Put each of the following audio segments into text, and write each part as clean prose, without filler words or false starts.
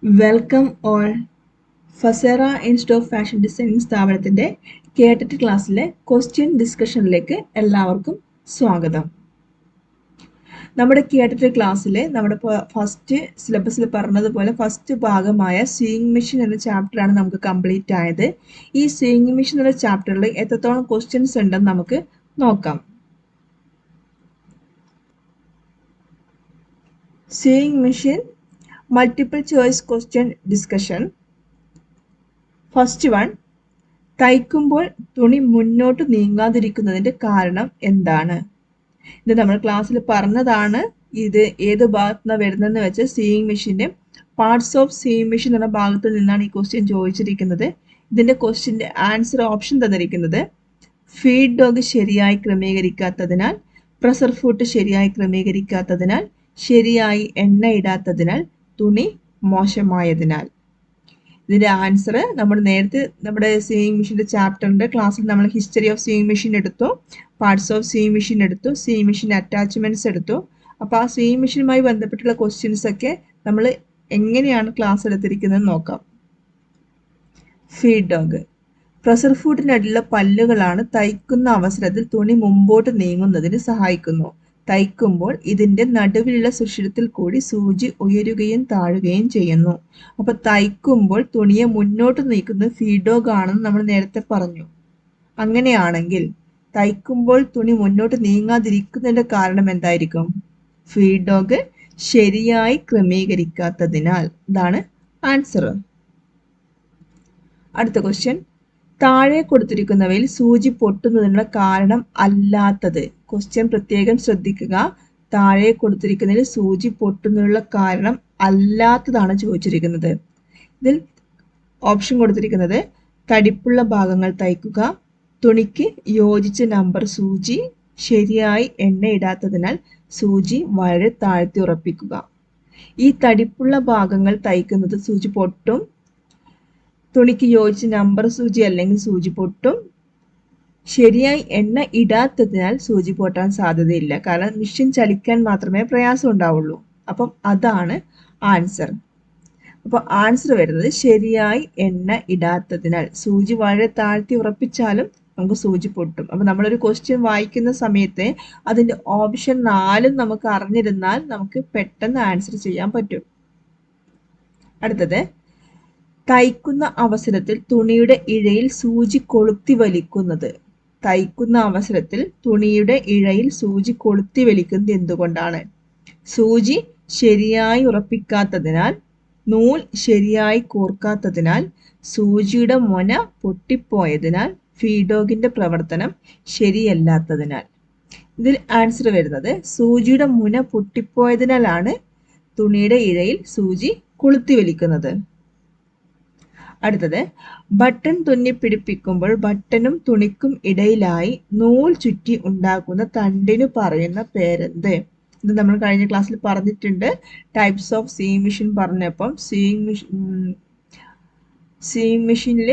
Welcome all. Facera Institute of Fashion Designing സ്ഥാപനത്തിന്റെ Ktet ക്ലാസ്സിലെ question ഡിസ്കഷനിലേക്ക് എല്ലാവർക്കും സ്വാഗതം. നമ്മുടെ Ktet ക്ലാസ്സിലെ നമ്മുടെ ഫസ്റ്റ് സിലബസിൽ പറഞ്ഞതുപോലെ ഫസ്റ്റ് ഭാഗമായ സീയിങ് മെഷീൻ എന്ന ചാപ്റ്റർ ആണ് നമുക്ക് കംപ്ലീറ്റ് ആയത്. ഈ സീയിങ് മെഷീൻ എന്ന ചാപ്റ്ററിൽ എത്രത്തോളം ക്വസ്റ്റ്യൻസ് ഉണ്ടെന്ന് നമുക്ക് നോക്കാം. Seeing machine multiple choice question discussion. First one, തയ്ക്കുമ്പോൾ തുണി മുന്നോട്ട് നീങ്ങാതിരിക്കുന്നതിന്റെ കാരണം എന്താണ്? ഇത് നമ്മൾ ക്ലാസ്സിൽ പറഞ്ഞതാണ്. ഇത് ഏത് ഭാഗത്ത് നിന്നാണ് വരുന്നതെന്ന് വെച്ചാൽ സീയിങ് മെഷീന്റെ പാർട്സ് ഓഫ് സീയിങ് മെഷീൻ എന്ന ഭാഗത്ത് നിന്നാണ് ഈ ക്വസ്റ്റ്യൻ ചോദിച്ചിരിക്കുന്നത്. ഇതിന്റെ ക്വസ്റ്റ്യന്റെ ആൻസർ ഓപ്ഷൻ തന്നിരിക്കുന്നത് ഫീഡ് ഡോഗ് ശരിയായി ക്രമീകരിക്കാത്തതിനാൽ, പ്രഷർ ഫുഡ് ശരിയായി ക്രമീകരിക്കാത്തതിനാൽ, ശരിയായി എണ്ണ ഇടാത്തതിനാൽ, തുണി മോശമായതിനാൽ. ഇതിന്റെ ആൻസർ നമ്മൾ നേരത്തെ നമ്മുടെ സീയിങ് മെഷീന്റെ ചാപ്റ്ററിന്റെ ക്ലാസ്സിൽ നമ്മൾ ഹിസ്റ്ററി ഓഫ് സീയിങ് മെഷീൻ എടുത്തു, പാർട്സ് ഓഫ് സീയിങ് മെഷീൻ എടുത്തു, സീയിങ് മെഷീൻ അറ്റാച്ച്മെന്റ്സ് എടുത്തു. അപ്പോൾ ആ സീയിങ് മെഷീനുമായി ബന്ധപ്പെട്ടുള്ള ക്വസ്റ്റ്യൻസ് ഒക്കെ നമ്മൾ എങ്ങനെയാണ് ക്ലാസ് എടുത്തിരിക്കുന്നത് നോക്കാം. Feed dog. പ്രഷർ ഫുഡിനടിയിലുള്ള പല്ലുകളാണ് തയ്ക്കുന്ന അവസരത്തിൽ തുണി മുമ്പോട്ട് നീങ്ങുന്നതിന് സഹായിക്കുന്നു. തയ്ക്കുമ്പോൾ ഇതിന്റെ നടുവിലുള്ള സുഷിരത്തിൽ കൂടി സൂചി ഉയരുകയും താഴുകയും ചെയ്യുന്നു. അപ്പൊ തയ്ക്കുമ്പോൾ തുണിയെ മുന്നോട്ട് നീക്കുന്നത് ഫീഡ് ഡോഗ് ആണെന്ന് നമ്മൾ നേരത്തെ പറഞ്ഞു. അങ്ങനെയാണെങ്കിൽ തയ്ക്കുമ്പോൾ തുണി മുന്നോട്ട് നീങ്ങാതിരിക്കുന്നതിന്റെ കാരണം എന്തായിരിക്കും? ഫീഡ് ഡോഗ് ശരിയായി ക്രമീകരിക്കാത്തതിനാൽ. ഇതാണ് ആൻസർ. അടുത്ത ക്വസ്റ്റ്യൻ, താഴെ കൊടുത്തിരിക്കുന്നവയിൽ സൂചി പൊട്ടുന്നതിനുള്ള കാരണം അല്ലാത്തത്. ക്വസ്റ്റ്യൻ പ്രത്യേകം ശ്രദ്ധിക്കുക. താഴെ കൊടുത്തിരിക്കുന്നതിൽ സൂചി പൊട്ടുന്നതിനുള്ള കാരണം അല്ലാത്തതാണ് ചോദിച്ചിരിക്കുന്നത്. ഇതിൽ ഓപ്ഷൻ കൊടുത്തിരിക്കുന്നത് തടിപ്പുള്ള ഭാഗങ്ങൾ തയ്ക്കുക, തുണിക്ക് യോജിച്ച നമ്പർ സൂചി, ശരിയായി എണ്ണ ഇടാത്തതിനാൽ സൂചി വളരെ താഴ്ത്തി ഉറപ്പിക്കുക. ഈ തടിപ്പുള്ള ഭാഗങ്ങൾ തയ്ക്കുന്നത് സൂചി പൊട്ടും, തുണിക്ക് യോജിച്ച നമ്പർ സൂചി അല്ലെങ്കിൽ സൂചി പൊട്ടും, ശരിയായി എണ്ണ ഇടാത്തതിനാൽ സൂചി പൊട്ടാൻ സാധ്യതയില്ല. കാരണം മെഷീൻ ചലിക്കാൻ മാത്രമേ പ്രയാസം ഉണ്ടാവുള്ളൂ. അപ്പം അതാണ് ആൻസർ. അപ്പോൾ ആൻസർ വരുന്നത് ശരിയായി എണ്ണ ഇടാത്തതിനാൽ. സൂചി വളരെ താഴ്ത്തി ഉറപ്പിച്ചാലും നമുക്ക് സൂചി പൊട്ടും. അപ്പം നമ്മളൊരു ക്വസ്റ്റ്യൻ വായിക്കുന്ന സമയത്ത് അതിൻ്റെ ഓപ്ഷൻ 4 നമുക്ക് അറിഞ്ഞിരുന്നാൽ നമുക്ക് പെട്ടെന്ന് ആൻസർ ചെയ്യാൻ പറ്റും. അടുത്തത്, തയ്ക്കുന്ന അവസരത്തിൽ തുണിയുടെ ഇഴയിൽ സൂചി കൊളുത്തി വലിക്കുന്നത്. തയ്ക്കുന്ന അവസരത്തിൽ തുണിയുടെ ഇഴയിൽ സൂചി കൊളുത്തി വലിക്കുന്നത് എന്തുകൊണ്ടാണ്? സൂചി ശരിയായി ഉറപ്പിക്കാത്തതിനാൽ, നൂൽ ശരിയായി കോർക്കാത്തതിനാൽ, സൂചിയുടെ മുന പൊട്ടിപ്പോയതിനാൽ, ഫീഡ് ഡോഗിന്റെ പ്രവർത്തനം ശരിയല്ലാത്തതിനാൽ. ഇതിൽ ആൻസർ വരുന്നത് സൂചിയുടെ മുന പൊട്ടിപ്പോയതിനാലാണ് തുണിയുടെ ഇഴയിൽ സൂചി കൊളുത്തി വലിക്കുന്നത്. അടുത്തത്, ബട്ടൺ തുന്നി പിടിപ്പിക്കുമ്പോൾ ബട്ടനും തുണിക്കും ഇടയിലായി നൂൽ ചുറ്റി ഉണ്ടാക്കുന്ന തണ്ടിനു പറയുന്ന പേരെന്ത്? ഇത് നമ്മൾ കഴിഞ്ഞ ക്ലാസ്സിൽ പറഞ്ഞിട്ടുണ്ട്. ടൈപ്സ് ഓഫ് സീയിങ് മെഷീൻ പറഞ്ഞപ്പം സീയിങ് മെഷീനിൽ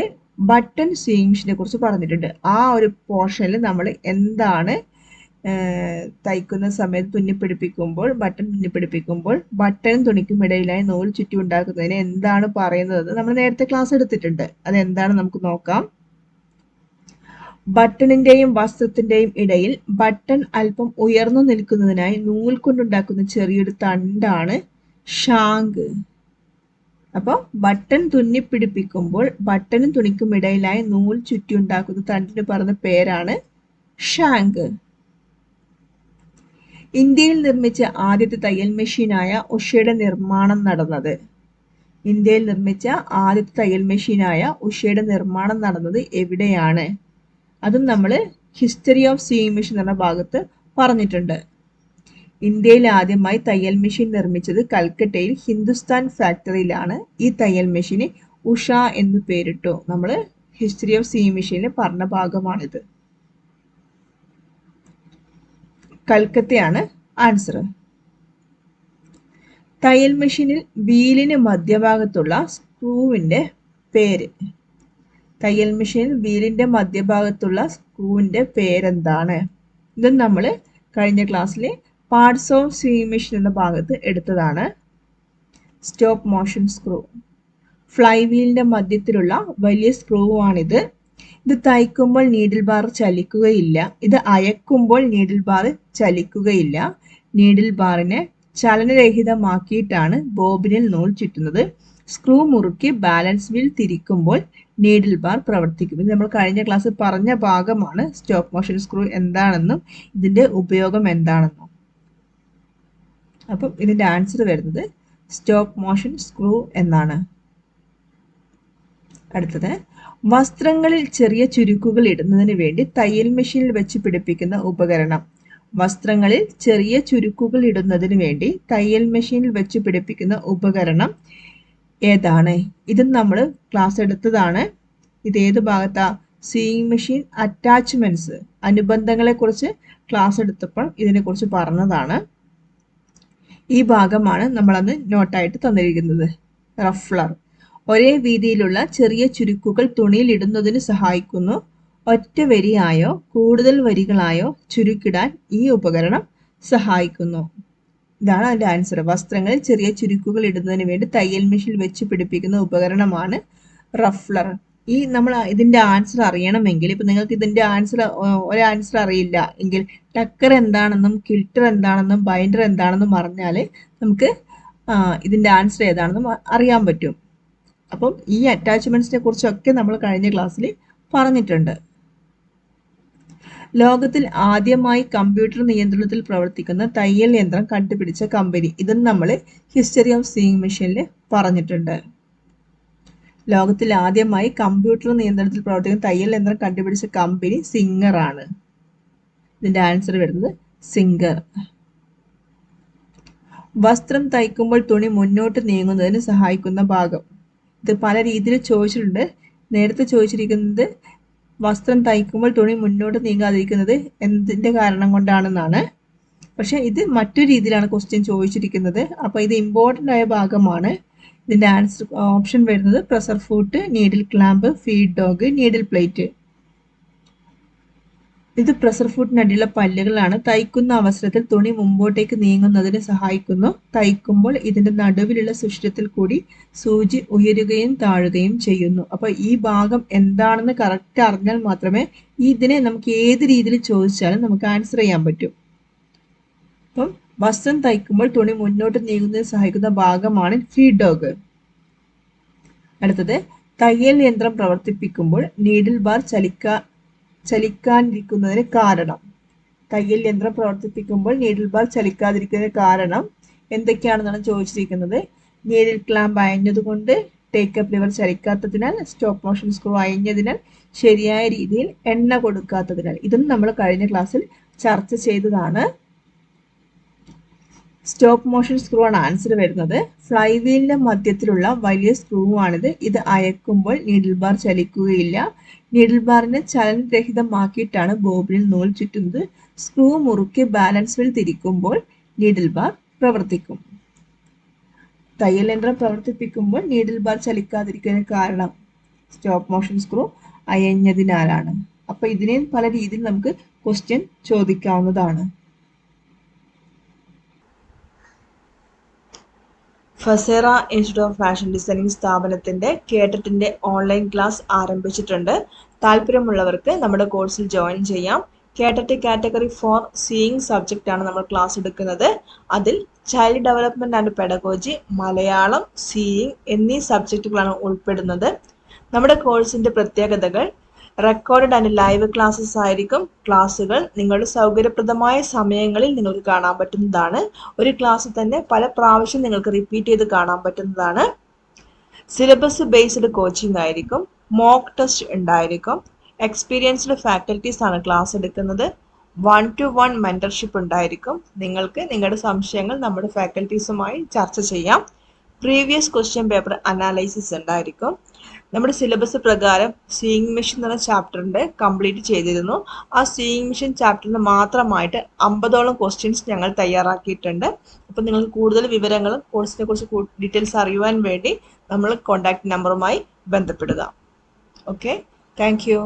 ബട്ടൺ സീയിങ് മെഷീനെ കുറിച്ച് പറഞ്ഞിട്ടുണ്ട്. ആ ഒരു പോർഷനിൽ നമ്മൾ എന്താണ് തയ്ക്കുന്ന സമയത്ത് ബട്ടൺ തുന്നിപ്പിടിപ്പിക്കുമ്പോൾ ബട്ടനും തുണിക്കും ഇടയിലായി നൂൽ ചുറ്റി ഉണ്ടാക്കുന്നതിന് എന്താണ് പറയുന്നത് നമ്മൾ നേരത്തെ ക്ലാസ് എടുത്തിട്ടുണ്ട്. അതെന്താണ് നമുക്ക് നോക്കാം. ബട്ടണിന്റെയും വസ്ത്രത്തിന്റെയും ഇടയിൽ ബട്ടൺ അല്പം ഉയർന്നു നിൽക്കുന്നതിനായി നൂൽ കൊണ്ടുണ്ടാക്കുന്ന ചെറിയൊരു തണ്ടാണ് ഷാങ്ക്. അപ്പോൾ ബട്ടൺ തുന്നിപ്പിടിപ്പിക്കുമ്പോൾ ബട്ടനും തുണിക്കും ഇടയിലായി നൂൽ ചുറ്റി ഉണ്ടാക്കുന്ന തണ്ടിന് പറഞ്ഞ പേരാണ് ഷാങ്ക്. ഇന്ത്യയിൽ നിർമ്മിച്ച ആദ്യത്തെ തയ്യൽ മെഷീനായ ഉഷയുടെ നിർമ്മാണം നടന്നത്. ഇന്ത്യയിൽ നിർമ്മിച്ച ആദ്യത്തെ തയ്യൽ മെഷീനായ ഉഷയുടെ നിർമ്മാണം നടന്നത് എവിടെയാണ്? അതും നമ്മൾ ഹിസ്റ്ററി ഓഫ് സീയിങ് മെഷീൻ എന്ന ഭാഗത്ത് പറഞ്ഞിട്ടുണ്ട്. ഇന്ത്യയിൽ ആദ്യമായി തയ്യൽ മെഷീൻ നിർമ്മിച്ചത് കൽക്കട്ടയിൽ ഹിന്ദുസ്ഥാൻ ഫാക്ടറിയിലാണ്. ഈ തയ്യൽ മെഷീന് ഉഷ എന്ന് പേരിട്ടു. നമ്മൾ ഹിസ്റ്ററി ഓഫ് സീയിങ് മെഷീനിൽ പറഞ്ഞ ഭാഗമാണിത്. കൽക്കത്തയാണ് ആൻസർ. തയ്യൽ മെഷീനിൽ വീലിന് മധ്യഭാഗത്തുള്ള സ്ക്രൂവിന്റെ പേര്. തയ്യൽ മെഷീനിൽ വീലിന്റെ മധ്യഭാഗത്തുള്ള സ്ക്രൂവിന്റെ പേരെന്താണ്? ഇത് നമ്മൾ കഴിഞ്ഞ ക്ലാസ്സിൽ പാർട്സ് ഓഫ് സീയിങ് മെഷീൻ എന്ന ഭാഗത്ത് എടുത്തതാണ്. Stop motion screw. ഫ്ലൈ വീലിന്റെ മധ്യത്തിലുള്ള വലിയ സ്ക്രൂ ആണിത്. ഇത് തയ്ക്കുമ്പോൾ നീഡിൽ ബാർ ചലിക്കുകയില്ല. ഇത് അയക്കുമ്പോൾ നീഡിൽ ബാർ ചലിക്കുകയില്ല. നീഡിൽ ബാറിനെ ചലനരഹിതമാക്കിയിട്ടാണ് ബോബിനിൽ നൂൽ ചുറ്റുന്നത്. സ്ക്രൂ മുറുക്കി ബാലൻസ് വീൽ തിരിക്കുമ്പോൾ നീഡിൽ ബാർ പ്രവർത്തിക്കും. ഇത് നമ്മൾ കഴിഞ്ഞ ക്ലാസ്സിൽ പറഞ്ഞ ഭാഗമാണ് സ്റ്റോപ്പ് മോഷൻ സ്ക്രൂ എന്താണെന്നും ഇതിന്റെ ഉപയോഗം എന്താണെന്നും. അപ്പം ഇതിന്റെ ആൻസർ വരുന്നത് സ്റ്റോപ്പ് മോഷൻ സ്ക്രൂ എന്നാണ്. അടുത്തത്, വസ്ത്രങ്ങളിൽ ചെറിയ ചുരുക്കുകൾ ഇടുന്നതിന് വേണ്ടി തയ്യൽ മെഷീനിൽ വെച്ച് പിടിപ്പിക്കുന്ന ഉപകരണം. വസ്ത്രങ്ങളിൽ ചെറിയ ചുരുക്കുകൾ ഇടുന്നതിന് വേണ്ടി തയ്യൽ മെഷീനിൽ വെച്ച് പിടിപ്പിക്കുന്ന ഉപകരണം ഏതാണ്? ഇതും നമ്മൾ ക്ലാസ് എടുത്തതാണ്. ഇത് ഏത് ഭാഗത്താ? സീയിങ് മെഷീൻ അറ്റാച്ച്മെന്റ്സ്, അനുബന്ധങ്ങളെ കുറിച്ച് ക്ലാസ് എടുത്തപ്പോൾ ഇതിനെക്കുറിച്ച് പറഞ്ഞതാണ്. ഈ ഭാഗമാണ് നമ്മളന്ന് നോട്ടായിട്ട് തന്നിരിക്കുന്നത്. റഫ്ലർ. ഒരേ വീതിയിലുള്ള ചെറിയ ചുരുക്കുകൾ തുണിയിൽ ഇടുന്നതിന് സഹായിക്കുന്നു. ഒറ്റ വരിയായോ കൂടുതൽ വരികളായോ ചുരുക്കിടാൻ ഈ ഉപകരണം സഹായിക്കുന്നു. ഇതാണ് അതിന്റെ ആൻസർ. വസ്ത്രങ്ങളിൽ ചെറിയ ചുരുക്കുകൾ ഇടുന്നതിന് വേണ്ടി തയ്യൽ മെഷീനിൽ വെച്ച് പിടിപ്പിക്കുന്ന ഉപകരണമാണ് റഫ്ലർ. നമ്മൾ ഇതിന്റെ ആൻസർ അറിയണമെങ്കിൽ, ഇപ്പൊ നിങ്ങൾക്ക് ഇതിന്റെ ആൻസർ ഒരു ആൻസർ അറിയില്ല എങ്കിൽ ടക്കർ എന്താണെന്നും കിൽട്ടർ എന്താണെന്നും ബൈൻഡർ എന്താണെന്നും അറിഞ്ഞാൽ നമുക്ക് ഇതിന്റെ ആൻസർ ഏതാണെന്നും അറിയാൻ പറ്റും. അപ്പം ഈ അറ്റാച്ച്മെന്റ്സിനെ കുറിച്ചൊക്കെ നമ്മൾ കഴിഞ്ഞ ക്ലാസ്സിൽ പറഞ്ഞിട്ടുണ്ട്. ലോകത്തിൽ ആദ്യമായി കമ്പ്യൂട്ടർ നിയന്ത്രണത്തിൽ പ്രവർത്തിക്കുന്ന തയ്യൽ യന്ത്രം കണ്ടുപിടിച്ച കമ്പനി. ഇതും നമ്മൾ ഹിസ്റ്ററി ഓഫ് സീയിങ് മെഷീനിൽ പറഞ്ഞിട്ടുണ്ട്. ലോകത്തിൽ ആദ്യമായി കമ്പ്യൂട്ടർ നിയന്ത്രണത്തിൽ പ്രവർത്തിക്കുന്ന തയ്യൽ യന്ത്രം കണ്ടുപിടിച്ച കമ്പനി സിംഗർ ആണ്. ഇതിന്റെ ആൻസർ വരുന്നത് സിംഗർ. വസ്ത്രം തയ്ക്കുമ്പോൾ തുണി മുന്നോട്ട് നീങ്ങുന്നതിന് സഹായിക്കുന്ന ഭാഗം. ഇത് പല രീതിയിൽ ചോദിച്ചിട്ടുണ്ട്. നേരത്തെ ചോദിച്ചിരിക്കുന്നത് വസ്ത്രം തയ്ക്കുമ്പോൾ തുണി മുന്നോട്ട് നീങ്ങാതിരിക്കുന്നത് എന്തിന്റെ കാരണം കൊണ്ടാണെന്നാണ്. പക്ഷെ ഇത് മറ്റൊരു രീതിയിലാണ് ക്വസ്റ്റ്യൻ ചോദിച്ചിരിക്കുന്നത്. അപ്പൊ ഇത് ഇമ്പോർട്ടൻ്റ് ആയ ഭാഗമാണ്. ഇതിന്റെ ആൻസർ ഓപ്ഷൻ വരുന്നത് pressure foot, needle clamp, feed dog, needle plate. ഇത് പ്രഷർ ഫൂട്ടിനടിയിലുള്ള പല്ലുകളാണ്. തയ്ക്കുന്ന അവസരത്തിൽ തുണി മുമ്പോട്ടേക്ക് നീങ്ങുന്നതിന് സഹായിക്കുന്നു. തയ്ക്കുമ്പോൾ ഇതിന്റെ നടുവിലുള്ള സുഷിരത്തിൽ കൂടി സൂചി ഉയരുകയും താഴുകയും ചെയ്യുന്നു. അപ്പൊ ഈ ഭാഗം എന്താണെന്ന് കറക്റ്റ് അറിഞ്ഞാൽ മാത്രമേ ഇതിനെ നമുക്ക് ഏത് രീതിയിൽ ചോദിച്ചാലും നമുക്ക് ആൻസർ ചെയ്യാൻ പറ്റും. അപ്പം വസ്ത്രം തയ്ക്കുമ്പോൾ തുണി മുന്നോട്ട് നീങ്ങുന്നതിന് സഹായിക്കുന്ന ഭാഗമാണ് ഫീഡ് ഡോഗ്. അടുത്തത്, തയ്യൽ യന്ത്രം പ്രവർത്തിപ്പിക്കുമ്പോൾ നീഡിൽ ബാർ ചലിക്കാതിരിക്കുന്നതിന് കാരണം. തയ്യൽ യന്ത്രം പ്രവർത്തിപ്പിക്കുമ്പോൾ നീഡിൽ ബാർ ചലിക്കാതിരിക്കുന്നതിന് കാരണം എന്തൊക്കെയാണെന്നാണ് ചോദിച്ചിരിക്കുന്നത്. നീഡിൽ ക്ലാമ്പ് അയഞ്ഞതുകൊണ്ട്, ടേക്കപ്പ് ലിവർ ചലിക്കാത്തതിനാൽ, സ്റ്റോപ്പ് മോഷൻ സ്ക്രൂ അയഞ്ഞതിനാൽ, ശരിയായ രീതിയിൽ എണ്ണ കൊടുക്കാത്തതിനാൽ. ഇതും നമ്മൾ കഴിഞ്ഞ ക്ലാസ്സിൽ ചർച്ച ചെയ്തതാണ്. സ്റ്റോപ്പ് മോഷൻ സ്ക്രൂ ആണ് ആൻസർ വരുന്നത്. ഫ്ലൈ വീലിന്റെ മധ്യത്തിലുള്ള വലിയ സ്ക്രൂ ആണിത്. ഇത് അയക്കുമ്പോൾ നീഡിൽ ബാർ ചലിക്കുകയില്ല. നീഡിൽ ബാറിനെ ചലനരഹിതമാക്കിയിട്ടാണ് ബോബിനിൽ നൂൽ ചുറ്റുന്നത്. സ്ക്രൂ മുറുക്കി ബാലൻസ് വീൽ തിരിക്കുമ്പോൾ നീഡിൽ ബാർ പ്രവർത്തിക്കും. തയ്യൽ യന്ത്രം പ്രവർത്തിപ്പിക്കുമ്പോൾ നീഡിൽ ബാർ ചലിക്കാതിരിക്കാൻ കാരണം സ്റ്റോപ്പ് മോഷൻ സ്ക്രൂ അയഞ്ഞതിനാലാണ്. അപ്പൊ ഇതിനെ പല രീതിയിൽ നമുക്ക് ക്വസ്റ്റ്യൻ ചോദിക്കാവുന്നതാണ്. ഫസേറ ഇൻസ്റ്റിറ്റ്യൂട്ട് ഓഫ് ഫാഷൻ ഡിസൈനിങ് സ്ഥാപനത്തിന്റെ കേട്ടറ്റിന്റെ ഓൺലൈൻ ക്ലാസ് ആരംഭിച്ചിട്ടുണ്ട്. താല്പര്യമുള്ളവർക്ക് നമ്മുടെ കോഴ്സിൽ ജോയിൻ ചെയ്യാം. കേട്ടറ്റ് കാറ്റഗറി 4 സീയിങ് സബ്ജക്റ്റ് ആണ് നമ്മൾ ക്ലാസ് എടുക്കുന്നത്. അതിൽ child development and pedagogy, Malayalam, seeing എന്നീ സബ്ജക്റ്റുകളാണ് ഉൾപ്പെടുന്നത്. നമ്മുടെ കോഴ്സിന്റെ പ്രത്യേകതകൾ: റെക്കോർഡഡ് ആൻഡ് ലൈവ് ക്ലാസ്സസ് ആയിരിക്കും. ക്ലാസ്സുകൾ നിങ്ങളുടെ സൗകര്യപ്രദമായ സമയങ്ങളിൽ നിങ്ങൾക്ക് കാണാൻ പറ്റുന്നതാണ്. ഒരു ക്ലാസ് തന്നെ പല പ്രാവശ്യം നിങ്ങൾക്ക് റിപ്പീറ്റ് ചെയ്ത് കാണാൻ പറ്റുന്നതാണ്. സിലബസ് ബേസ്ഡ് കോച്ചിങ് ആയിരിക്കും. മോക്ക് ടെസ്റ്റ് ഉണ്ടായിരിക്കും. എക്സ്പീരിയൻസ്ഡ് ഫാക്കൽറ്റീസ് ആണ് ക്ലാസ് എടുക്കുന്നത്. 1-to-1 മെന്റർഷിപ്പ് ഉണ്ടായിരിക്കും. നിങ്ങൾക്ക് നിങ്ങളുടെ സംശയങ്ങൾ നമ്മുടെ ഫാക്കൽറ്റീസുമായി ചർച്ച ചെയ്യാം. പ്രീവിയസ് ക്വസ്റ്റ്യൻ പേപ്പർ അനാലിസിസ് ഉണ്ടായിരിക്കും. നമ്മുടെ സിലബസ് പ്രകാരം സീയിങ് മെഷീൻ എന്ന ചാപ്റ്ററിന്റെ കംപ്ലീറ്റ് ചെയ്തിരുന്നു. ആ സീയിങ് മെഷീൻ ചാപ്റ്ററിന് മാത്രമായിട്ട് 50ഓളം ക്വസ്റ്റ്യൻസ് ഞങ്ങൾ തയ്യാറാക്കിയിട്ടുണ്ട്. അപ്പം നിങ്ങൾക്ക് കൂടുതൽ വിവരങ്ങളും കോഴ്സിനെ കുറിച്ച് ഡീറ്റെയിൽസ് അറിയുവാൻ വേണ്ടി നമ്മൾ കോൺടാക്ട് നമ്പറുമായി ബന്ധപ്പെടുക. Okay, thank you.